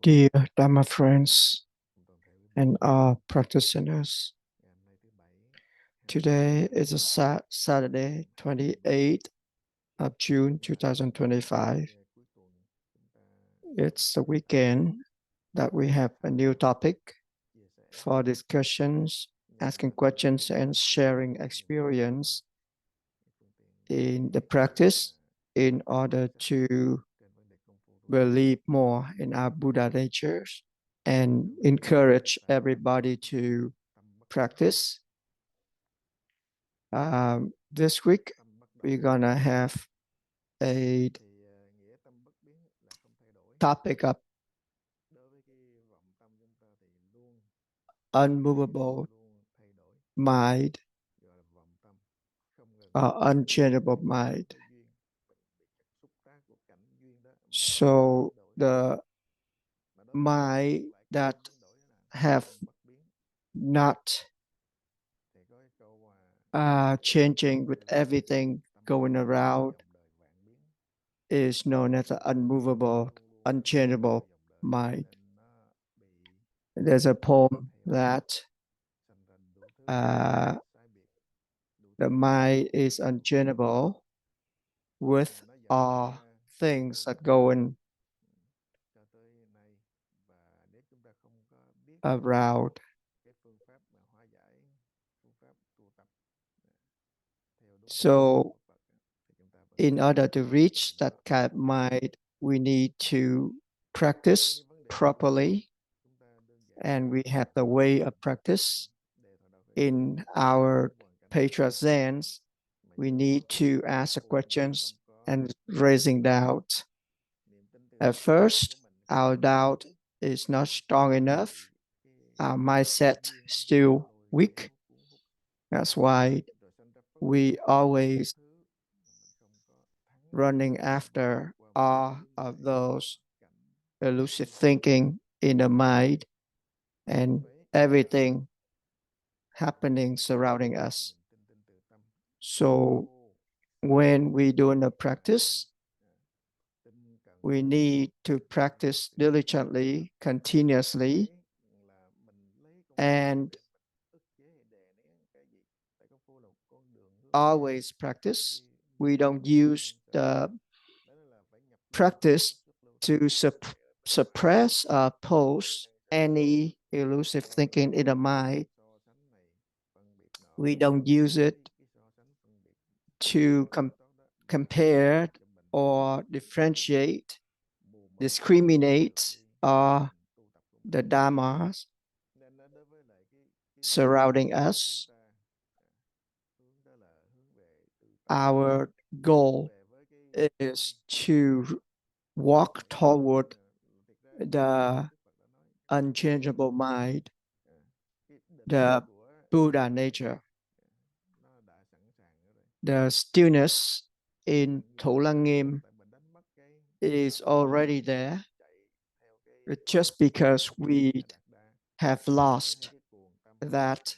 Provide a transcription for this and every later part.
Dear Dharma friends and all practitioners, today is a Saturday, 28th of June 2025. It's the weekend that we have a new topic for discussions, asking questions, and sharing experience in the practice in order to believe more in our Buddha natures and encourage everybody to practice. This week, we're gonna have a topic of unmovable mind or unchangeable mind. So the mind that have not changing with everything going around is known as an unmovable, unchangeable mind. There's a poem that the mind is unchangeable with all things that go in around. So in order to reach that kind of mind, we need to practice properly. And we have the way of practice. In our Patrasans, we need to ask the questions and raising doubt. At first, our doubt is not strong enough. Our mindset is still weak. That's why we always running after all of those elusive thinking in the mind and everything happening surrounding us. So when we doing a practice, we need to practice diligently, continuously, and always practice. We don't use the practice to suppress or oppose any elusive thinking in the mind. We don't use it to compare or differentiate, discriminate the dharmas surrounding us. Our goal is to walk toward the unchangeable mind, the Buddha nature. The stillness in Thủ Lăng Nghiêm is already there. Just because we have lost that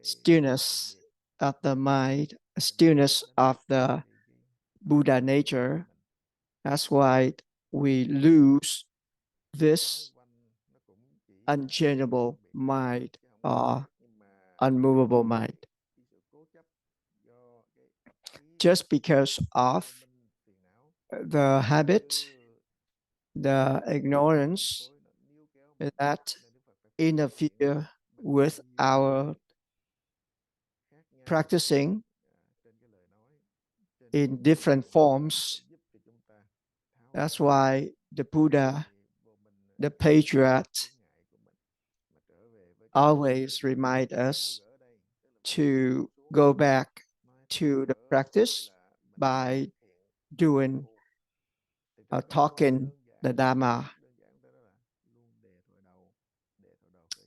stillness of the mind, stillness of the Buddha nature, that's why we lose this unchangeable mind or unmovable mind. Just because of the habit, the ignorance that interfere with our practicing in different forms. That's why the Buddha, the patriarch, always remind us to go back to the practice by doing talking the Dharma.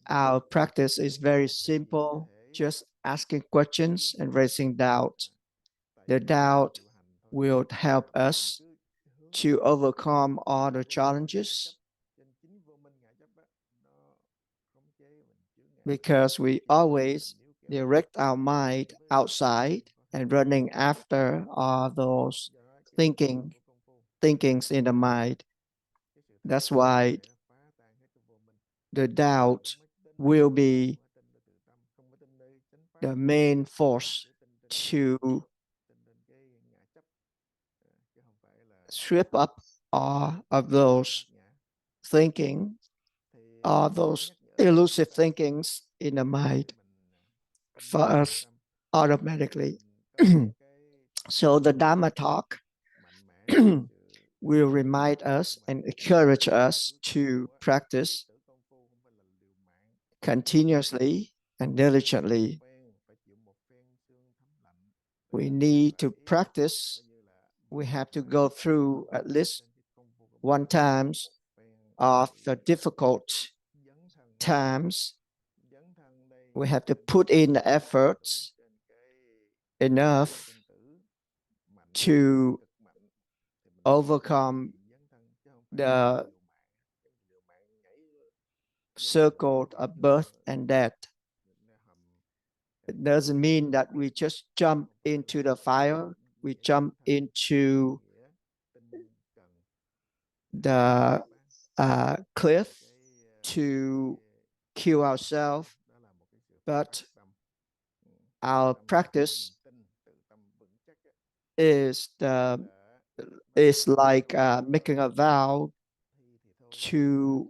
Our practice is very simple, just asking questions and raising doubt. The doubt will help us to overcome all the challenges because we always direct our mind outside and running after all those thinkings in the mind. That's why the doubt will be the main force to strip up all of those thinking, all those elusive thinkings in the mind for us automatically. So the Dharma talk will remind us and encourage us to practice continuously and diligently. We need to practice. We have to go through at least one times of the difficult times. We have to put in the efforts enough to overcome the circle of birth and death. It doesn't mean that we just jump into the fire, we jump into the cliff to kill ourselves, but our practice is like making a vow to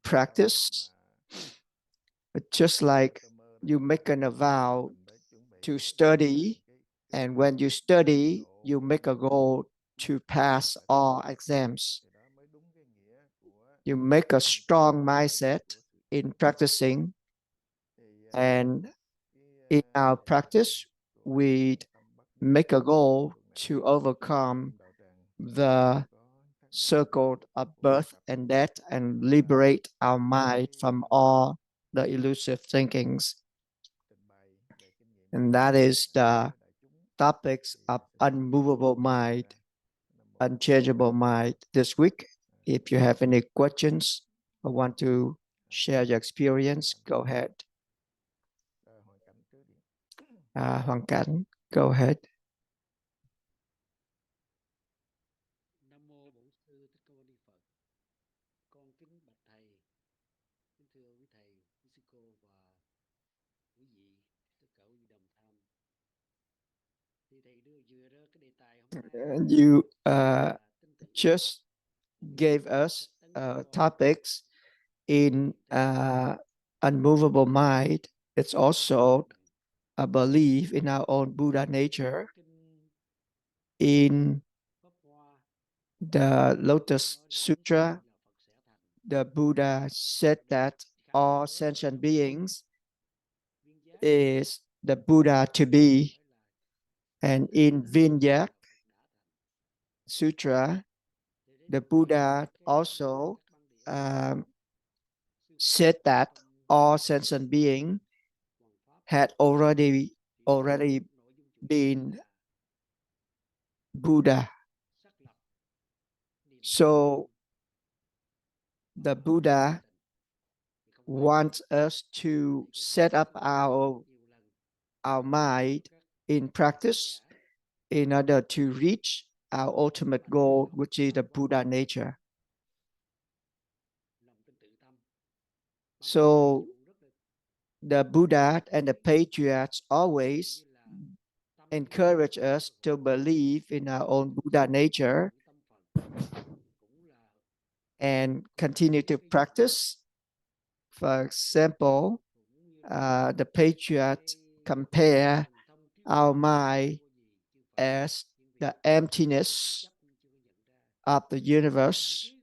practice, just like you make a vow to study, and when you study, you make a goal to pass all exams. You make a strong mindset in practicing, and in our practice, we make a goal to overcome the circle of birth and death and liberate our mind from all the elusive thinkings. And that is the topics of unmovable mind, unchangeable mind this week. If you have any questions or want to share your experience, go ahead. Hoàn Cảnh, go ahead. Nam mô Bổn Sư Thích Ca Mâu Ni Phật. Con kính bạch thầy, kính thưa quý thầy, quý sư cô và quý vị, tất cả quý vị đồng tham. Thì thầy vừa ra cái đề tài hôm nay. You just gave us topics in unmovable mind. It's also a belief in our own Buddha nature. In the Lotus Sutra, the Buddha said that all sentient beings is the Buddha to be. And in Vinaya Sutra, the Buddha also said that all sentient beings had already been Buddha. So the Buddha wants us to set up our mind in practice in order to reach our ultimate goal, which is the Buddha nature. So the Buddha and the patriarchs always encourage us to believe in our own Buddha nature and continue to practice. For example, the patriarchs compare our mind as the emptiness of the universe,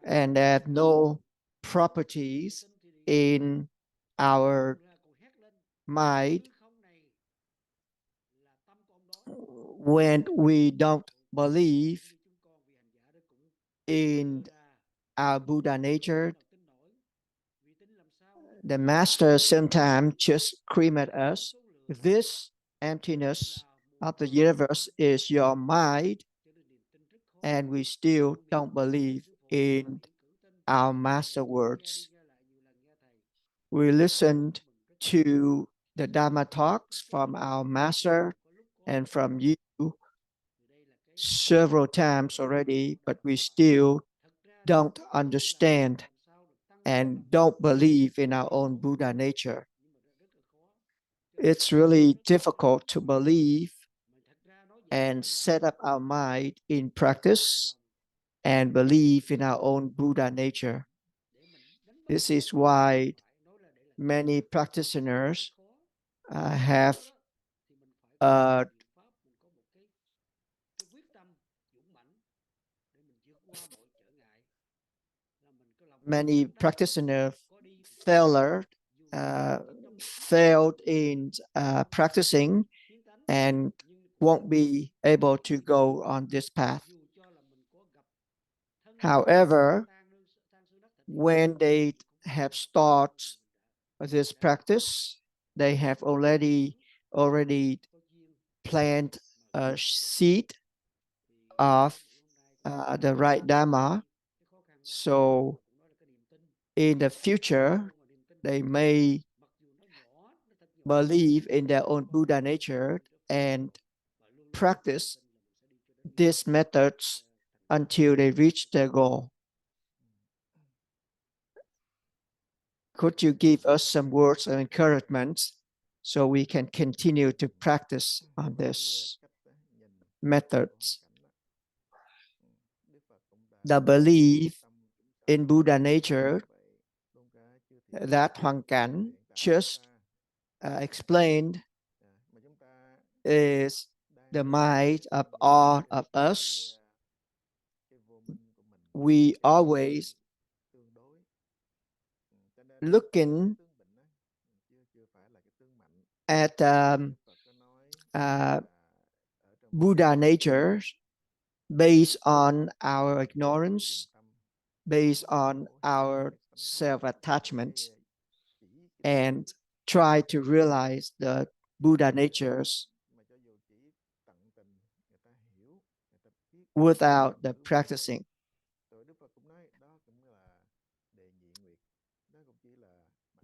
and there are no properties in our mind. When we don't believe in our Buddha nature, the master sometimes just scream at us, this emptiness of the universe is your mind, and we still don't believe in our master words. We listened to the Dharma talks from our master and from you several times already, but we still don't understand and don't believe in our own Buddha nature. It's really difficult to believe and set up our mind in practice and believe in our own Buddha nature. This is why many practitioners have many practitioners failed in practicing and won't be able to go on this path. However, when they have started this practice, they have already planted a seed of the right Dharma. So in the future, they may believe in their own Buddha nature and practice these methods until they reach their goal. Could you give us some words of encouragement so we can continue to practice on this methods? The belief in Buddha nature that Hoàng Cảnh just explained is the mind of all of us. We always looking at Buddha nature based on our ignorance, based on our self-attachment, and try to realize the Buddha natures without the practicing.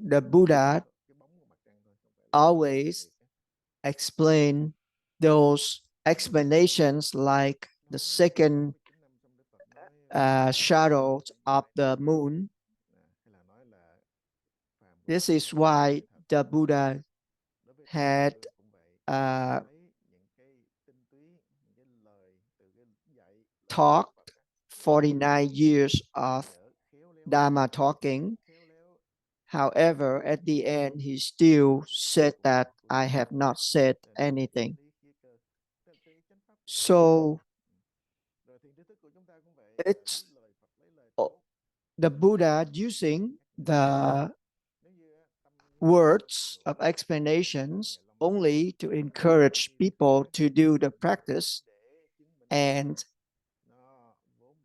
The Buddha always explain those explanations like the second shadow of the moon. This is why the Buddha had talked 49 years of Dharma talking. However, at the end, he still said that I have not said anything. So it's the Buddha using the words of explanations only to encourage people to do the practice and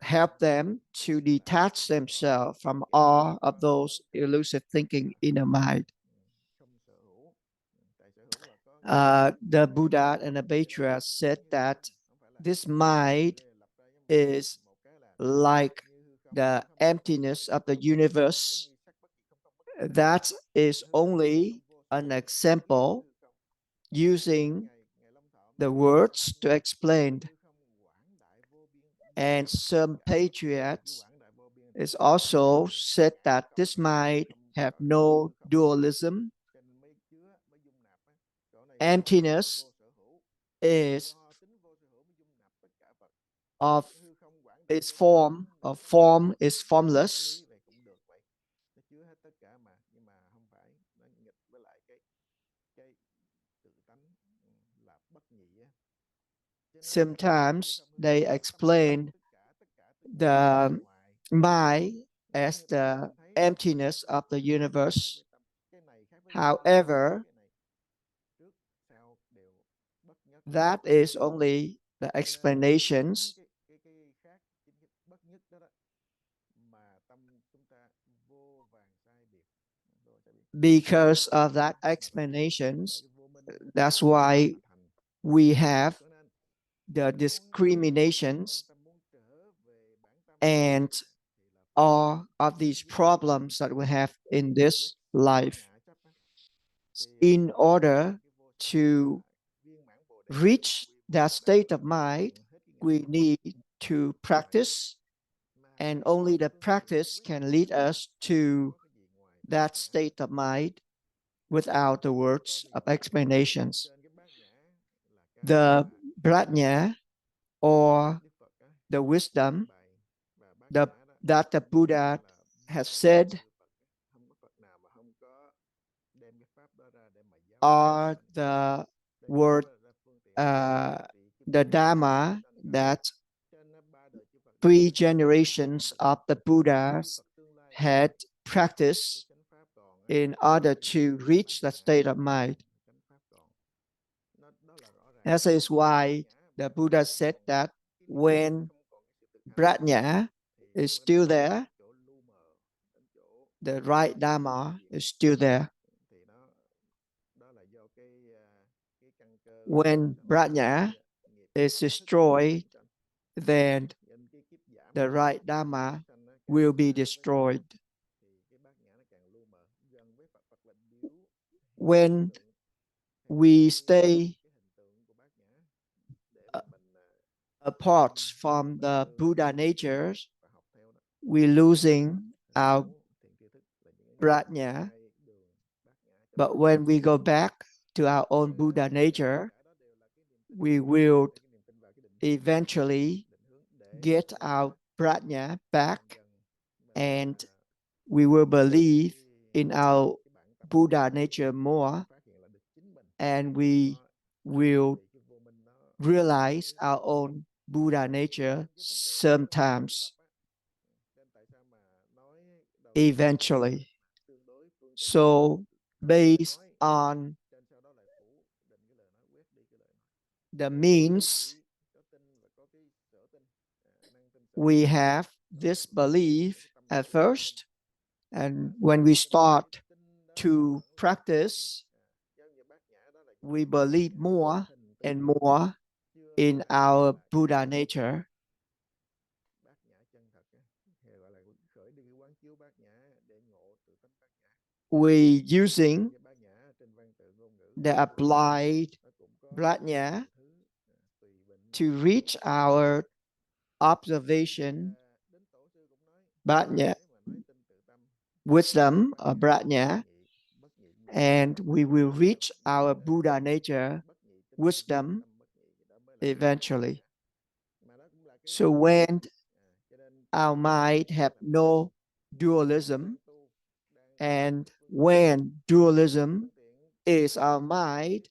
help them to detach themselves from all of those elusive thinking in the mind. The Buddha and the Patriarch said that this mind is like the emptiness of the universe. That is only an example using the words to explain. And some patriots is also said that this mind have no dualism. Emptiness is of its form, or form is formless. Sometimes they explain the mind as the emptiness of the universe. However, that is only the explanations. Because of that explanations, that's why we have the discriminations and all of these problems that we have in this life. In order to reach that state of mind, we need to practice And only the practice can lead us to that state of mind without the words of explanations. The prajna, or the wisdom that the Buddha has said, are the word, the Dharma that 3 generations of the Buddhas had practiced in order to reach that state of mind. That is why the Buddha said that when prajna is still there, the right Dharma is still there. When prajna is destroyed, then the right Dharma will be destroyed. When we stay apart from the Buddha nature, we're losing our prajna. But when we go back to our own Buddha nature, we will eventually get our prajna back, and we will believe in our Buddha nature more, and we will realize our own Buddha nature sometimes, eventually. So based on the means, we have this belief at first, and when we start to practice, we believe more and more in our Buddha nature. We using the applied prajna to reach our observation prajna, wisdom or prajna, and we will reach our Buddha nature wisdom eventually. So when our mind have no dualism, and when dualism is our mind,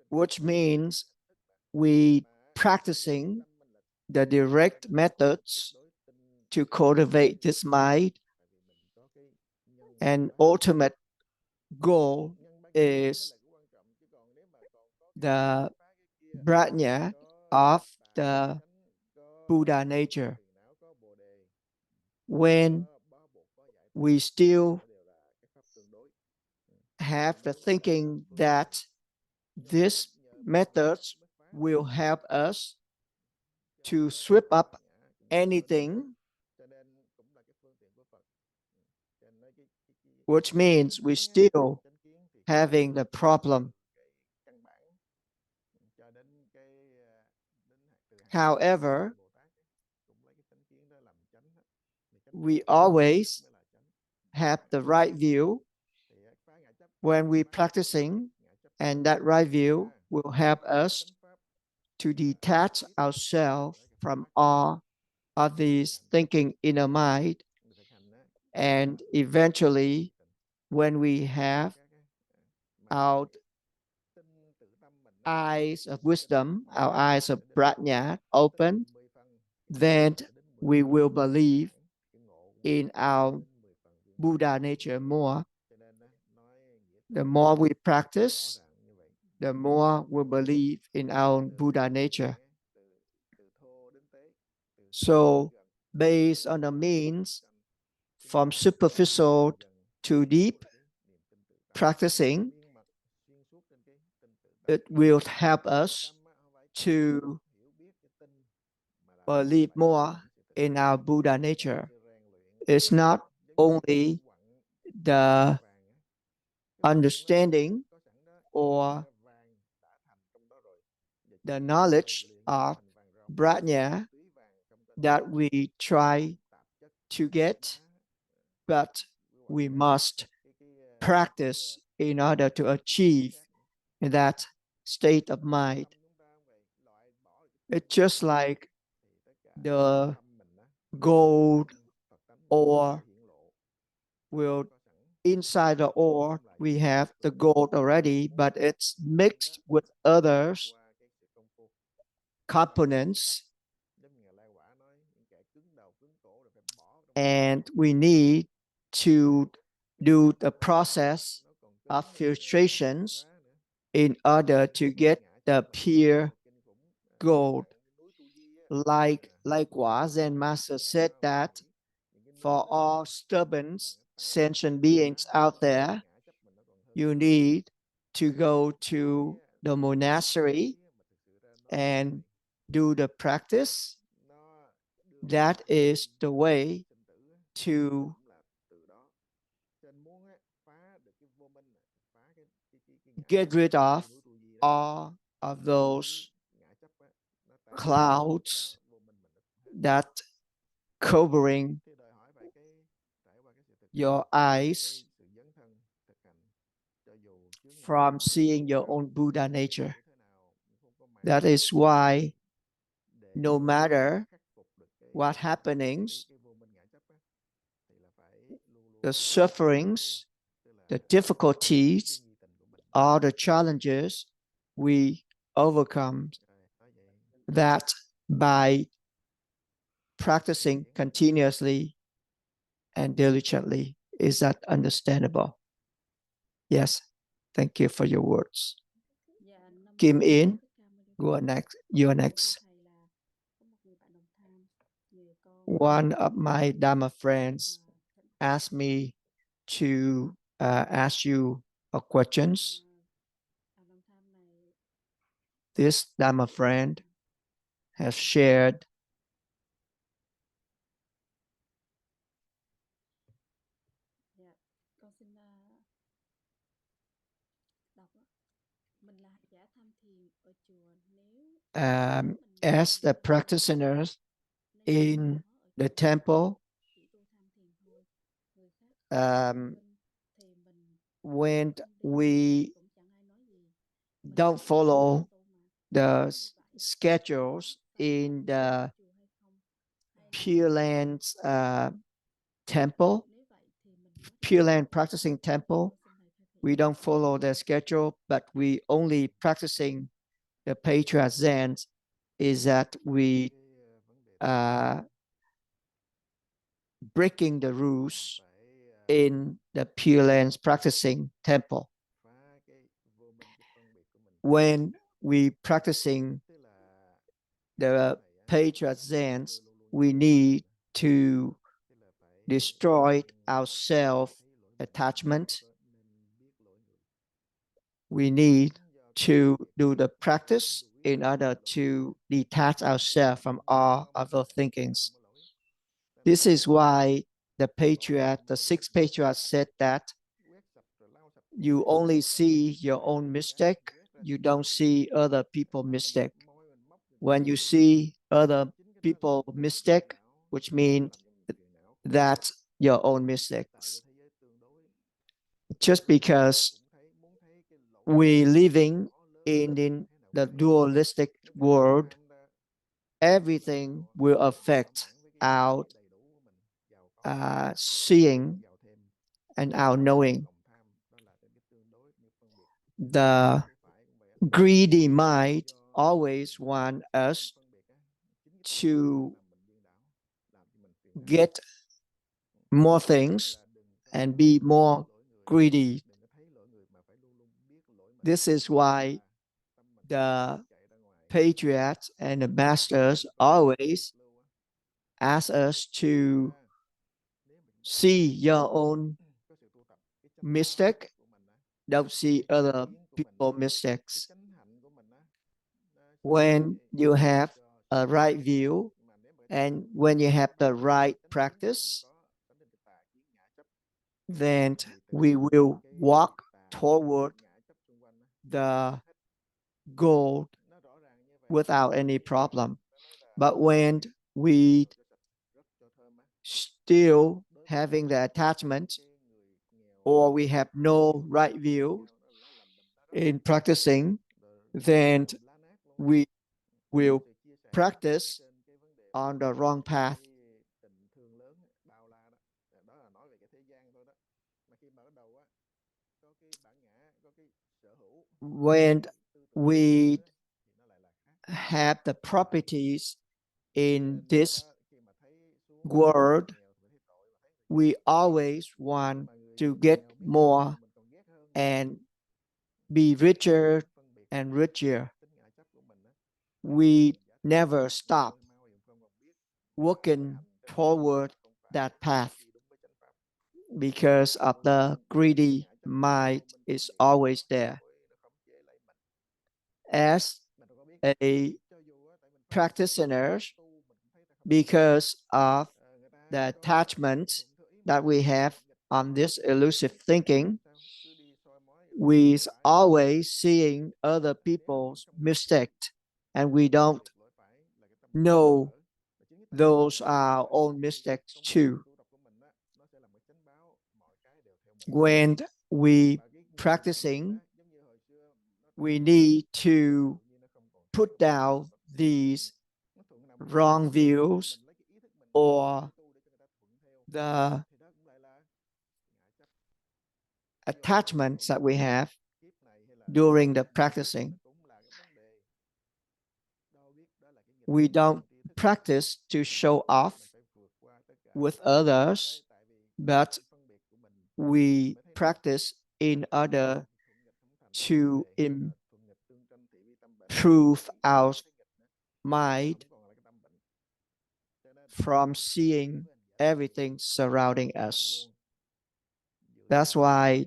which means we practicing the direct methods to cultivate this mind, and ultimate goal is the prajna of the Buddha nature. When we still have the thinking that these methods will help us to sweep up anything, which means we still having the problem. However, we always have the right view when we're practicing, and that right view will help us to detach ourselves from all of these thinking inner mind, and eventually when we have our eyes of wisdom, our eyes of prajna open, then we will believe in our Buddha nature more. The more we practice, the more we believe in our Buddha nature. So based on the means, from superficial to deep practicing, it will help us to believe more in our Buddha nature. It's not only the understanding or the knowledge of prajna that we try to get, but we must practice in order to achieve that state of mind. It's just like the gold ore will, inside the ore we have the gold already, but it's mixed with others components, and we need to do the process of filtrations in order to get the pure gold. Like quả, Zen Master said that for all stubborn sentient beings out there, you need to go to the monastery and do the practice. That is the way to get rid of all of those clouds that covering your eyes from seeing your own Buddha nature. That is why no matter what happenings, the sufferings, the difficulties, all the challenges, we overcome that by practicing continuously and diligently. Is that understandable? Yes. Thank you for your words. Kim In, go next. You're next. One of my Dharma friends asked me to ask you a questions. This Dharma friend has shared as the practitioners in the temple, when we don't follow the schedules in the Pure Land's temple, Pure Land practicing temple, we don't follow the schedule, but we only practicing the Patriarch Zen, is that we breaking the rules in the Pure Land's practicing temple. When we practicing the Patriarch Zen, we need to destroy our self-attachment. We need to do the practice in order to detach ourselves from all other thinkings. This is why the patriarch, the sixth patriarch said that you only see your own mistake, you don't see other people's mistake. When you see other people's mistake, which means that's your own mistakes. Just because we living in the dualistic world, everything will affect our seeing and our knowing. The greedy mind always want us to get more things and be more greedy. This is why the patriarchs and the masters always ask us to see your own mistake, don't see other people's mistakes. When you have a right view and when you have the right practice, then we will walk toward the goal without any problem. But when we still having the attachment, or we have no right view in practicing, then we will practice on the wrong path. When we have the properties in this world, we always want to get more and be richer and richer. We never stop working toward that path because of the greedy mind is always there. As a practitioner, because of the attachment that we have on this elusive thinking, we always seeing other people's mistakes, and we don't know those are our own mistakes too. When we practicing, we need to put down these wrong views or the attachments that we have during the practicing. We don't practice to show off with others, but we practice in order to improve our mind from seeing everything surrounding us. That's why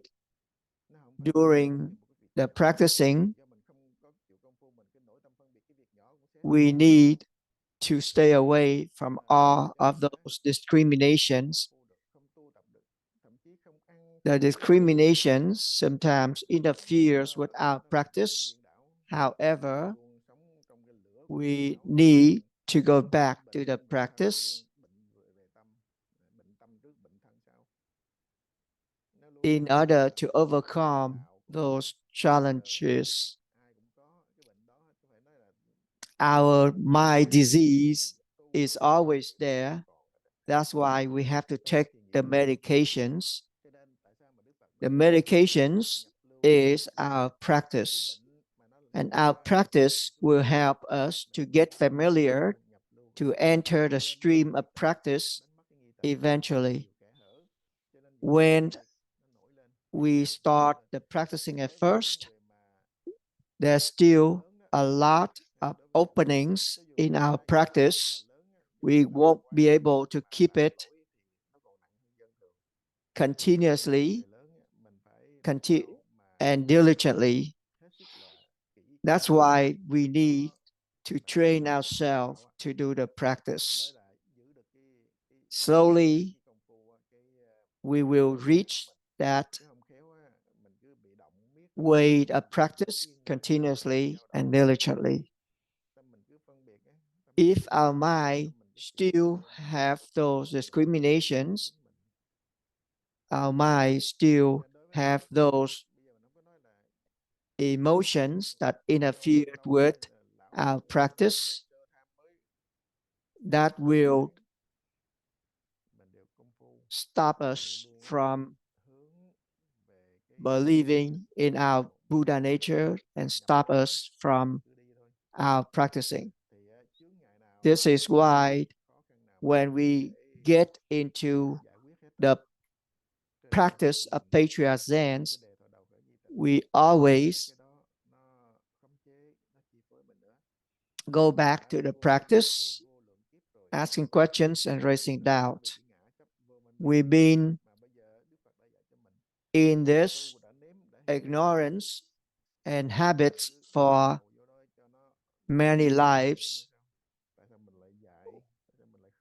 during the practicing, we need to stay away from all of those discriminations. The discriminations sometimes interferes with our practice. However, we need to go back to the practice in order to overcome those challenges. Our mind disease is always there. That's why we have to take the medications. The medications is our practice, and our practice will help us to get familiar, to enter the stream of practice eventually. When we start the practicing at first, there's still a lot of openings in our practice. We won't be able to keep it continuously and diligently. That's why we need to train ourselves to do the practice. Slowly, we will reach that way of practice continuously and diligently. If our mind still have those discriminations, our mind still have those emotions that interfere with our practice, that will stop us from believing in our Buddha nature and stop us from our practicing. This is why when we get into the practice of Patriarch Zen, we always go back to the practice, asking questions and raising doubt. We've been in this ignorance and habits for many lives.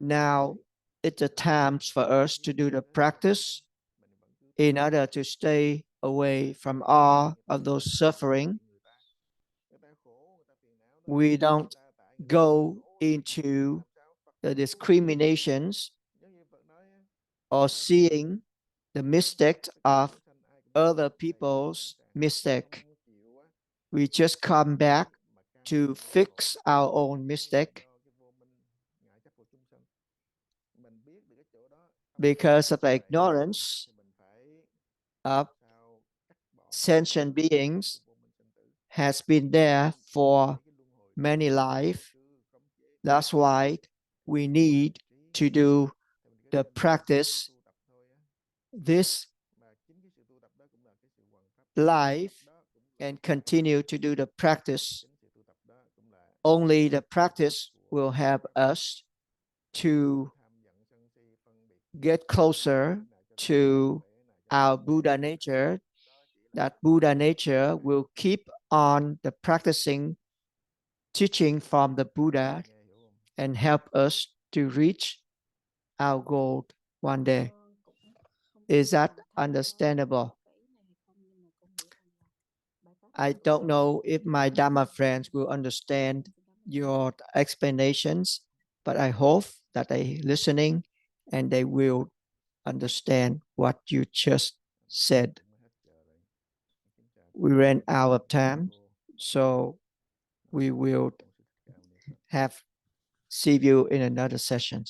Now it's a time for us to do the practice in order to stay away from all of those suffering. we don't go into the discriminations or seeing the mistake of other people's mistake. We just come back to fix our own mistake. Because of the ignorance of sentient beings has been there for many lives. That's why we need to do the practice this life and continue to do the practice. Only the practice will help us to get closer to our Buddha nature. That Buddha nature will keep on the practicing teaching from the Buddha and help us to reach our goal one day. Is that understandable? I don't know if my Dharma friends will understand your explanations, but I hope that they listening and they will understand what you just said. We ran out of time, so we will see you in another session.